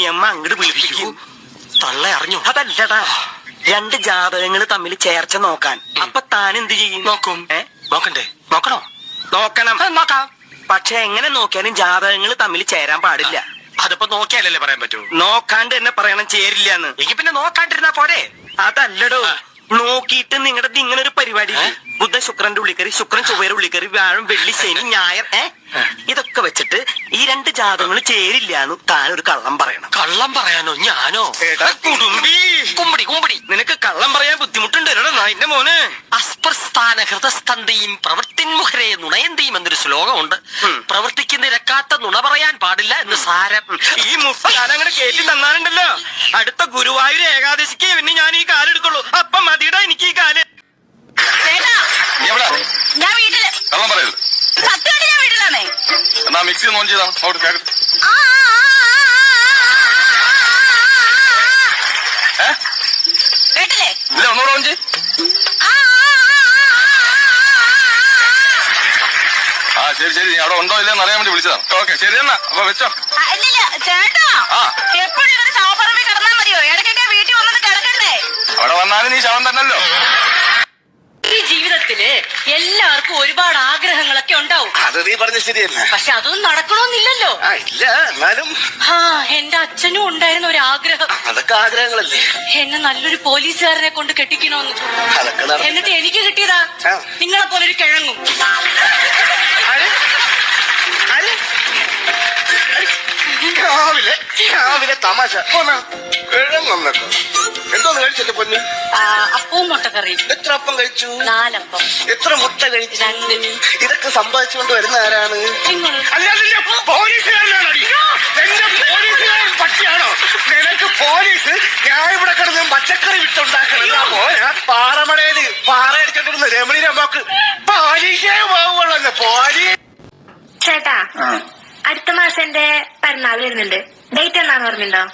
ഉണ്ണിയമ്മ അങ്ങോട്ട് വിളിപ്പിക്കും. തള്ള അറിഞ്ഞു? അതല്ലടാ, രണ്ട് ജാതകങ്ങൾ തമ്മിൽ ചേർച്ച നോക്കാൻ. അപ്പൊ താൻ എന്ത് ചെയ്യും? നോക്കും. നോക്കണ്ടേ? നോക്കണോ? നോക്കണം. നോക്കാം. പക്ഷെ എങ്ങനെ നോക്കിയാലും ജാതകങ്ങൾ തമ്മിൽ ചേരാൻ പാടില്ല. അതിപ്പോ നോക്കിയാലല്ലേ പറയാൻ പറ്റൂ? നോക്കാണ്ട് തന്നെ പറയണം ചേരില്ലാന്ന്. എനിക്ക് പിന്നെ നോക്കാണ്ടിരുന്നാ പോരെ? അതല്ലടോ, നോക്കിയിട്ട് നിങ്ങളുടെ ഇങ്ങനെ ഒരു പരിപാടി, ബുധ ശുക്രന്റെ ഉള്ളിക്കറി, ശുക്രൻ ചൊവ്വയുടെ ഉള്ളിക്കറി, വ്യാഴം വെള്ളി ശനി ഞായർ, ഇതൊക്കെ വെച്ചിട്ട് ഈ രണ്ട് ജാതകങ്ങൾ ചേരില്ലാന്ന് താൻ ഒരു കള്ളം പറയണം. കള്ളം പറയാനോ? ഞാനോ? കുടുംബി കുമ്പടി കുമ്പടി, നിനക്ക് കള്ളം പറയാൻ ബുദ്ധിമുട്ടുണ്ട് എന്റെ മോന്. അസ്പ്രസ്ഥാന ഹൃദസ്തന്തിയും പ്രവൃത്തിന്മുഖരെ നുണയന്തിയും എന്നൊരു ശ്ലോകമുണ്ട്. പ്രവർത്തിക്ക് നിരക്കാത്ത നുണ പറയാൻ പാടില്ല എന്ന് സാരം. ഈ മുഫ്താൻ അങ്ങനെ കേട്ടി തന്നാലുണ്ടല്ലോ, അടുത്ത ഗുരുവായൂർ ഏകാദശിക്ക് പിന്നെ ഞാൻ ഈ കാലെടുക്കുള്ളൂ. അപ്പം മതിയുടെ എനിക്ക് ഈ കാല്. ഞാൻ വീട്ടില് സത്യമായിട്ട് ഞാൻ വീട്ടിലാണേ. എന്നാ മിക്സി ഓൺ ചെയ്താ കേട്ടില്ലേ? ഇല്ല, ഒന്നുകൂടെ ഓൺ ചെയ്. ആ ശരി ശരി, നീ അവിടെ ഉണ്ടോ ഇല്ലെന്ന് അറിയാൻ വേണ്ടി വിളിച്ചതാണ്. ഓക്കെ ശരി എന്നാ, അപ്പൊ വെച്ചോ. ഇല്ലില്ല ചേട്ടാ, എപ്പോഴും ഇങ്ങനെ ശവപ്പറമ്പിൽ കിടന്നാ മതിയോ? ഇടയ്ക്കൊക്കെ വീട്ടിൽ വന്നത് കിടക്കണ്ടേ? അവിടെ വന്നാലും നീ ശവം തന്നല്ലോ. ഈ ജീവിതത്തില് എല്ലാവർക്കും ഒരുപാട് ആഗ്രഹങ്ങളൊക്കെ ഉണ്ടാവും. അത് നീ പറഞ്ഞ ശരിയല്ല. പക്ഷെ അതൊന്നും നടക്കണമെന്നില്ലല്ലോ. ഇല്ല, എന്നാലും എന്റെ അച്ഛനും ഉണ്ടായിരുന്ന ഒരു ആഗ്രഹം. അതൊക്കെ ആഗ്രഹങ്ങളല്ലേ. എന്നെ നല്ലൊരു പോലീസുകാരനെ കൊണ്ട് കെട്ടിക്കണോന്ന്. എന്നിട്ട് എനിക്ക് കിട്ടിയതാ നിങ്ങളെ പോലെ ഒരു കിഴങ്ങും. രാവിലെ തമാശ കിഴങ്ങൊന്നോ എന്തോന്ന് കഴിച്ചല്ലേ പൊന്നു? അപ്പവും മുട്ടക്കറി. എത്ര അപ്പം കഴിച്ചു? 4 അപ്പം. എത്ര മുട്ട കഴിച്ചു? 2. ഇതൊക്കെ സമ്പാദിച്ചുകൊണ്ട് വരുന്ന ആരാണ്? നിങ്ങൾ. പോലീസുകാരനാണോ? എന്റെ പോലീസുകാരൻ പറ്റിയാണോ? നിനക്ക് പോലീസ് ഞാൻ ഇവിടെ കിടന്ന് പച്ചക്കറി വിട്ടുണ്ടാക്കണം. പാറമടയില് പാറ അടിച്ചോണ്ടിരുന്ന രമണി രമാക്ക് പോലീസേ പോവുള്ളൂ. പോലീസ് ചേട്ടാ, അടുത്ത മാസം എന്റെ പിറന്നാൾ വരുന്നുണ്ട്. ഡേറ്റ് എന്നാന്ന് ഓർമ്മയുണ്ടോ?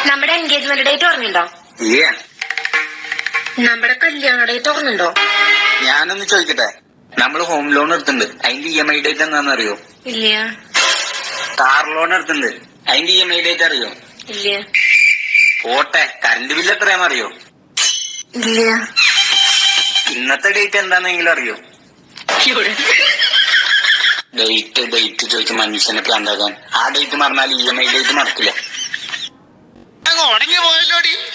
നമ്മുടെ എൻഗേജ്മെന്റ് ഡേറ്റ് ഓർമ്മയുണ്ടോ? നമ്മുടെ കല്യാണ ഡേറ്റ് ഓർമ്മയുണ്ടോ? ഞാനൊന്ന് ചോദിക്കട്ടെ, നമ്മള് ഹോം ലോൺ എടുത്തിട്ടുണ്ട്, അതിന്റെ EMI ഡേറ്റ് എന്താണെന്ന് അറിയോ? ഇല്ല. കാർ ലോൺ എടുത്തിട്ടുണ്ട്, അതിന്റെ EMI ഡേറ്റ് അറിയോ? ഇല്ല. പോട്ടെ, കറണ്ട് ബില്ല് എത്രയാണെന്ന് അറിയോ? ഇല്ല. ഇന്നത്തെ ഡേറ്റ് എന്താണെന്നെങ്കിലും അറിയോ? ഡേറ്റ് ചോദിച്ച് മനുഷ്യനെ പ്രാന്താക്കാൻ. ആ ഡേറ്റ് മറന്നാൽ EMI ഡേറ്റ് മറക്കില്ല.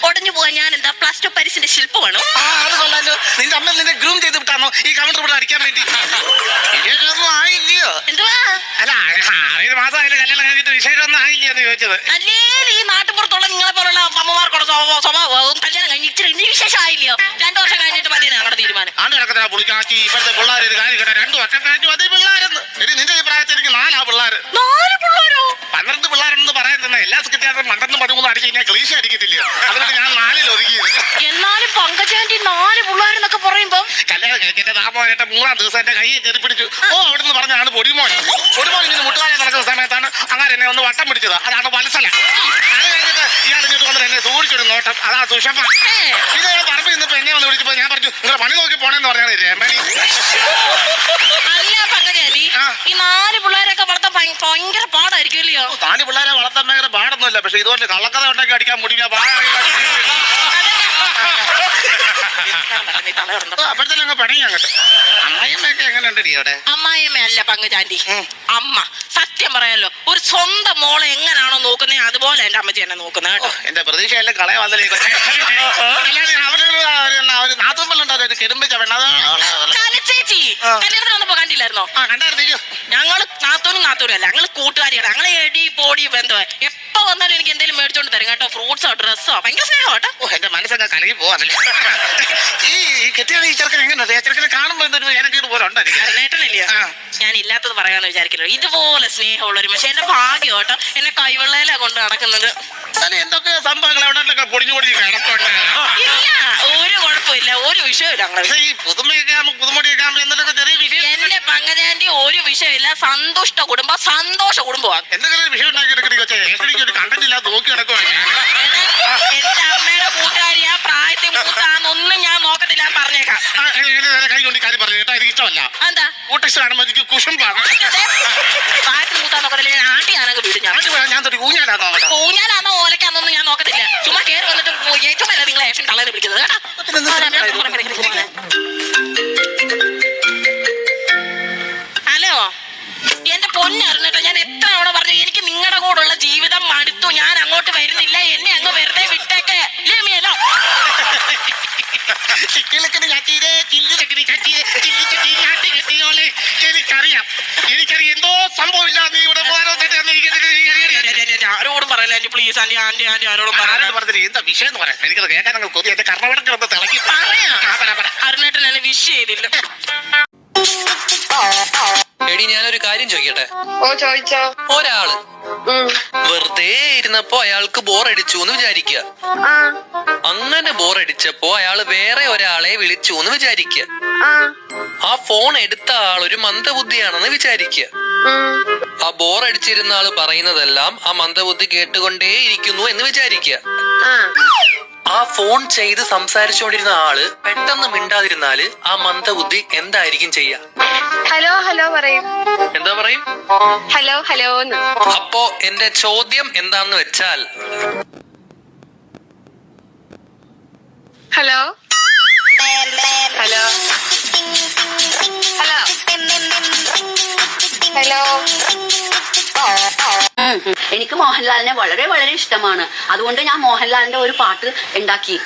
ഒടഞ്ഞു പോവാൻ ഞാൻ എന്താ പ്ലാസ്റ്റർ പാരീസിന്റെ ശില്പമാണോ? അത് കൊള്ളാലോ. നിന്റെ അമ്മ നിന്നെ ഗ്രൂം ചെയ്ത് വിട്ടാണോ ഈ കൗണ്ടർ ഇവിടെ അടിക്കാൻ വേണ്ടി? വിശേഷമൊന്നും ആയില്ലയോ? എന്തുവാ? അല്ല, 6 മാസമായാലും കല്യാണം കഴിഞ്ഞിട്ട് വിശേഷമൊന്നും ആയില്ലയോ എന്ന് ചോദിച്ചത്. അല്ലേ, ഈ നാട്ടുപുറത്തുള്ള നിങ്ങളെ പോലുള്ള അമ്മമാർക്കുള്ള സ്വഭാവം കല്യാണം കഴിഞ്ഞ് ഇച്ചിരി ഇനി വിശേഷം ആയില്ലയോ? 2 വർഷം കഴിഞ്ഞിട്ട് മതി ഞങ്ങളുടെ തീരുമാനം. ആണ്ട് കിടക്കുന്ന പുളിക്കാച്ചി ഇപ്പോഴത്തെ പിള്ളേർ ഇത് കാര്യം കേട്ടാ 2 വർഷം കഴിഞ്ഞു മതി പിള്ളേരെന്ന്. നിന്റെ അഭിപ്രായത്തിൽ എനിക്ക് 4 പിള്ളേര്. 4 പിള്ളേരോ? 12 പിള്ളേരെന്ന് പറയുന്നത് എല്ലാ സെക്രട്ടറിയും 12 13 അടിച്ച് കഴിഞ്ഞാൽ ക്ലീശ അടിക്കത്തില്ലയോ? അതുകൊണ്ട് ഞാൻ 4 ഒതുക്കിയത്. എന്നാലും പങ്കജാന്റി 4 പിള്ളേരെന്നൊക്കെ പറയുമ്പോ കല്യാണം കഴിച്ചിട്ട് താമോനായിട്ട് 3-ാം ദിവസം എന്റെ കൈയെ കയറി പിടിച്ചു. അവിടുന്ന് പറഞ്ഞാണ് പൊടിമോൻ ഇങ്ങനെ മുട്ടുകാലം നടക്കുന്ന സമയത്താണ് അങ്ങനെ എന്നെ ഒന്ന് വട്ടം പിടിച്ചത്. അതാണ് വത്സല. അത് കഴിഞ്ഞിട്ട് ഇയാൾ ഇങ്ങോട്ട് വന്നിട്ട് എന്നെ സൂക്ഷിച്ചൊരു നോട്ടം, അതാ സുഷമ. ഇത് ഞാൻ പറമ്പിൽ നിന്നപ്പോ എന്നെ ഒന്ന് വിളിച്ചപ്പോ ഞാൻ പറഞ്ഞു നിങ്ങളെ പണി നോക്കി പോണെന്ന് പറഞ്ഞാണ് രമണി. അല്ല പങ്കജാന്റി, ഈ 4 പിള്ളേരൊക്കെ വളർത്താൻ ഭയങ്കര പാടായിരിക്കും ഇല്ലയോ? താനി പിള്ളേരെ വളർത്താൻ ഭയങ്കര പാടൊന്നുമില്ല. പക്ഷെ ഇതുപോലെ കള്ളക്കഥ ഉണ്ടാക്കി അടിക്കാൻ മുടിക്കാൻ അപ്പോഴത്തേലും പണി അങ്ങോട്ട്. അമ്മായിയമ്മയൊക്കെ എങ്ങനെയുണ്ട് അവിടെ? അമ്മായിയമ്മ അല്ല പങ്കജാന്റി, അമ്മ. സത്യം പറയാലോ, ഒരു സ്വന്തം മോളെ എങ്ങനാണോ നോക്കുന്നത് അതുപോലെ എന്റെ അമ്മച്ചി എന്നെ നോക്കുന്നത് കേട്ടോ. എന്റെ പ്രതീക്ഷയെല്ലാം കളയാ വന്നല്ലേ. നാത്തുമ്പല്ലുണ്ടോ കെടുമ്പിച്ച ചേച്ചി കല്യാണത്തിന് വന്നപ്പോ കണ്ടില്ലായിരുന്നോ? കണ്ടായിരുന്നു. ഞങ്ങള് നാത്തോനും അല്ല, ഞങ്ങള് കൂട്ടുകാരിയാണ്. ഞങ്ങള് എടി പോടി ബന്ധം. എപ്പോ വന്നാലും എനിക്ക് എന്തെങ്കിലും മേടിച്ചോണ്ട് തരും കേട്ടോ. ഫ്രൂട്ട്സോ ഡ്രസ്സോ. ഭയങ്കര സ്നേഹം കേട്ടോ. എന്റെ മനസ്സൊക്കെ കലകി പോവാന്നല്ലേ. ഈ കെട്ടിയ ഈ ചെറുക്കൻ എങ്ങനെയുണ്ട്? ചെറുക്കനെ കാണുമ്പോ എന്തൊരു എനക്കീട് പോലെ നേട്ടനല്ലയോ? ഞാൻ ഇല്ലാത്തത് പറയാന്ന് വിചാരിക്കല്ലോ. ഇതുപോലെ സ്നേഹമുള്ള ഒരു മനുഷ്യൻ. എന്റെ ഭാഗ്യം കേട്ടോ, എന്നെ കൈവെള്ളയില കൊണ്ട് നടക്കുന്നത്. എന്തൊക്കെ സംഭവങ്ങൾ എവിടെ പൊടിഞ്ഞു കിടപ്പുണ്ട്. ഇല്ല, ഒരു കുഴപ്പമില്ല, ഒരു വിഷയമില്ല. ഈ പുതുമയൊക്കെ പുതുമൊടിയൊക്കെ എന്തൊക്കെ ചെറിയ വിഷയം. എന്റെ പങ്കജാന്റി ഒരു വിഷയമില്ല. സന്തുഷ്ട കുടുംബം, സന്തോഷ കുടുംബമാണ്. എന്തെങ്കിലും വിഷയം ഉണ്ടാക്കി ഒരു കണ്ടന്റ് ഇല്ലാതെ നോക്കി നടക്കുവാണ്. എന്റെ അമ്മയുടെ കൂട്ടുകാരി ആ പ്രായത്തിൽ മൂത്താന്നൊന്നും ഞാൻ നോക്കത്തില്ല, പറഞ്ഞേക്കാം. കൈ കൊണ്ട് കാര്യം പറഞ്ഞു കേട്ടോ, എനിക്ക് ഇഷ്ടമല്ല. എന്താ കൂട്ടിഷ്ടമാണ് എനിക്ക് കുശുമ്പാണ്. പ്രായത്തിൽ മൂത്താന്നൊക്കത്തില്ല, ഞാൻ ആട്ടി ഞാനങ്ങ് വീട്. ഞാൻ തൊട്ട് നോക്കട്ടെ. ഊഞ്ഞാലാന്നോ ഓലക്കാന്നൊന്നും ഞാൻ നോക്കത്തില്ല. ചുമ്മാ കേറി വന്നിട്ട് ഏറ്റവും അല്ല നിങ്ങളെ ഏഷൻ തള്ളേനെ വിളിക്കുന്നത് കേട്ടോ. ഹലോ, എന്റെ പൊന്നറിഞ്ഞിട്ടോ, ഞാൻ എത്ര തവണ പറഞ്ഞു എനിക്ക് നിങ്ങളുടെ കൂടെയുള്ള ജീവിതം മടുത്തു, ഞാൻ അങ്ങോട്ട് വരുന്നില്ല, എന്നെ അങ്ങ് വെറുതെ വിട്ടേക്ക്. ലിമിയല്ലോ ചിക്കിളിക്കടി ചട്ടീരെ, ചില്ലി ചക്കിരി ചട്ടിയെ, ചില്ലി ചട്ടി ചാട്ടി കെട്ടിയോളെ. എനിക്കറിയാം എന്തോ സംഭവമില്ല. നീ ഇവിടെ ആരോടും പറയല്ല ആന്റി, പ്ലീസ് ആന്റി. ആന്റി ആരോടും പറഞ്ഞിട്ട് എന്താ വിഷയം എന്ന് പറയാം. എനിക്കത് കേൾക്കാൻ അങ്ങ് കൊതി. എന്റെ കർമ്മവടക്കിലൊന്ന് തിളക്കി അരുണേട്ടൻ എന്നെ വിഷ് ചെയ്തില്ല. എടി ഞാനൊരു കാര്യം ചോദിക്കട്ടെ. ഓ ചോദിച്ചോ. ഒരാള് വെറുതെ ഇരുന്നപ്പോ അയാൾക്ക് ബോറടിച്ചു എന്ന് വിചാരിക്കുക. അങ്ങനെ ബോറടിച്ചപ്പോ അയാള് വേറെ ഒരാളെ വിളിച്ചു എന്ന് വിചാരിക്കുക. ആ ഫോൺ എടുത്ത ആളൊരു മന്ദബുദ്ധിയാണെന്ന് വിചാരിക്കുക. ആ ബോറടിച്ചിരുന്ന ആള് പറയുന്നതെല്ലാം ആ മന്ദബുദ്ധി കേട്ടുകൊണ്ടേ ഇരിക്കുന്നു എന്ന് വിചാരിക്കുക. ആ ഫോൺ ചെയ്ത് സംസാരിച്ചുകൊണ്ടിരുന്ന ആള് പെട്ടെന്ന് മിണ്ടാതിരുന്നാല് ആ മന്ദബുദ്ധി എന്തായിരിക്കും ചെയ്യാ? ഹലോ ഹലോ പറയും. എന്താ പറയും? Hello hello. അപ്പോ എന്റെ ചോദ്യം എന്താന്ന് വെച്ചാൽ, ഹലോ ഹലോ ഹലോ ഹലോ. എനിക്ക് മോഹൻലാലിനെ വളരെ വളരെ ഇഷ്ടമാണ്. അതുകൊണ്ട് ഞാൻ മോഹൻലാലിന്റെ ഒരു പാട്ട് ഉണ്ടാക്കി.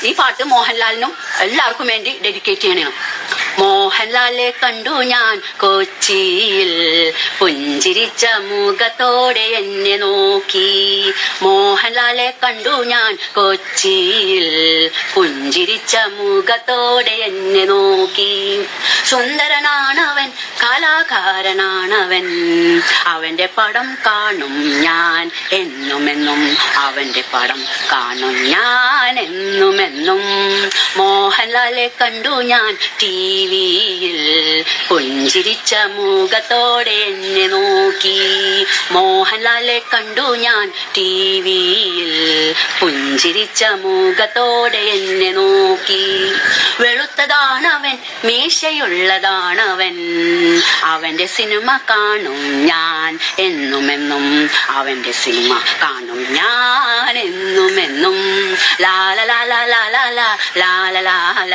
ഈ പാട്ട് മോഹൻലാലിനും എല്ലാവർക്കും വേണ്ടി ഡെഡിക്കേറ്റ് ചെയ്യണം. മോഹൻലാലെ കണ്ടു ഞാൻ കൊച്ചിയിൽ, പുഞ്ചിരിച്ച മുഖത്തോടെ എന്നെ നോക്കി. മോഹൻലാലെ കണ്ടു ഞാൻ കൊച്ചിയിൽ, പുഞ്ചിരിച്ച മുഖത്തോടെ എന്നെ നോക്കി. സുന്ദരനാണവൻ, കലാകാരനാണവൻ, അവന്റെ പടം കാണും ഞാൻ എന്നുമെന്നും, അവന്റെ പടം കാണും ഞാൻ എന്നുമെന്നും. മോഹൻലാലെ കണ്ടു ഞാൻ ടിവിയിൽ, പുഞ്ചിരിച്ച മുഖത്തോടെ എന്നെ നോക്കി. മോഹൻലാലെ കണ്ടു ഞാൻ ടിവിയിൽ, പുഞ്ചിരിച്ച മുഖത്തോടെ എന്നെ നോക്കി. വെളുത്തതാണവൻ, മീശയുള്ളതാണവൻ, അവന്റെ സിനിമ കാണും ഞാൻ എന്നുമെന്നും, അവന്റെ സിനിമ കാണും ഞാൻ എന്നുമെന്നും. ലാല ലാല ലാല ലാല ലാല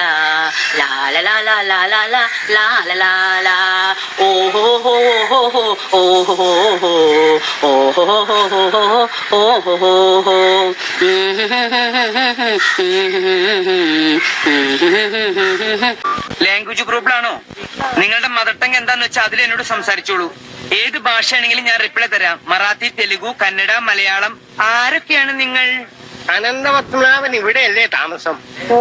ലാല ലാല ലാല ലാല ലാല. ഓഹോ ഹോ ഹോ ഹോ ഓഹോ ഹോ ഓഹോ ഹോ ഓഹോ ഹോ. ലാംഗ്വേജ് പ്രോബ്ലം ആണോ? നിങ്ങളുടെ മദർ ടങ് എന്താന്ന് വെച്ചാൽ അതിൽ എന്നോട് സംസാരിച്ചോളൂ. ഏത് ഭാഷയാണെങ്കിലും ഞാൻ റിപ്ലൈ തരാം. മറാത്തി, തെലുഗു, കന്നഡ, മലയാളം. ആരൊക്കെയാണ് നിങ്ങൾ? അനന്തപത്മനാഭൻ ഇവിടെയല്ലേ താമസം? ഓ,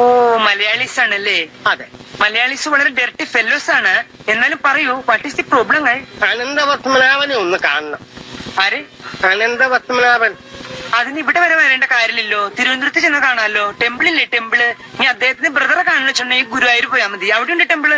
മലയാളീസ് ആണല്ലേ? അതെ. മലയാളീസ് വളരെ ഡെർട്ടി ഫെല്ലോസ് ആണ്. എന്നാലും പറയൂ, വാട്ട് ഈസ് ദി പ്രോബ്ലങ്ങൾ? അനന്തപത്മനാഭനെ ഒന്ന് കാണണം. ആര്? അനന്തപത്മനാഭൻ. അതിന് ഇവിടെ വരെ വരേണ്ട കാര്യമില്ലല്ലോ. തിരുവനന്തപുരത്ത് ചെന്ന് കാണാമല്ലോ. ടെമ്പിൾ ഇല്ലേ, ടെമ്പിള്. നീ അദ്ദേഹത്തിന് ബ്രദറെ കാണുന്ന വെച്ചിട്ടുണ്ടെങ്കിൽ ഗുരുവായൂർ പോയാൽ മതി. അവിടെ ഉണ്ട് ടെമ്പിള്.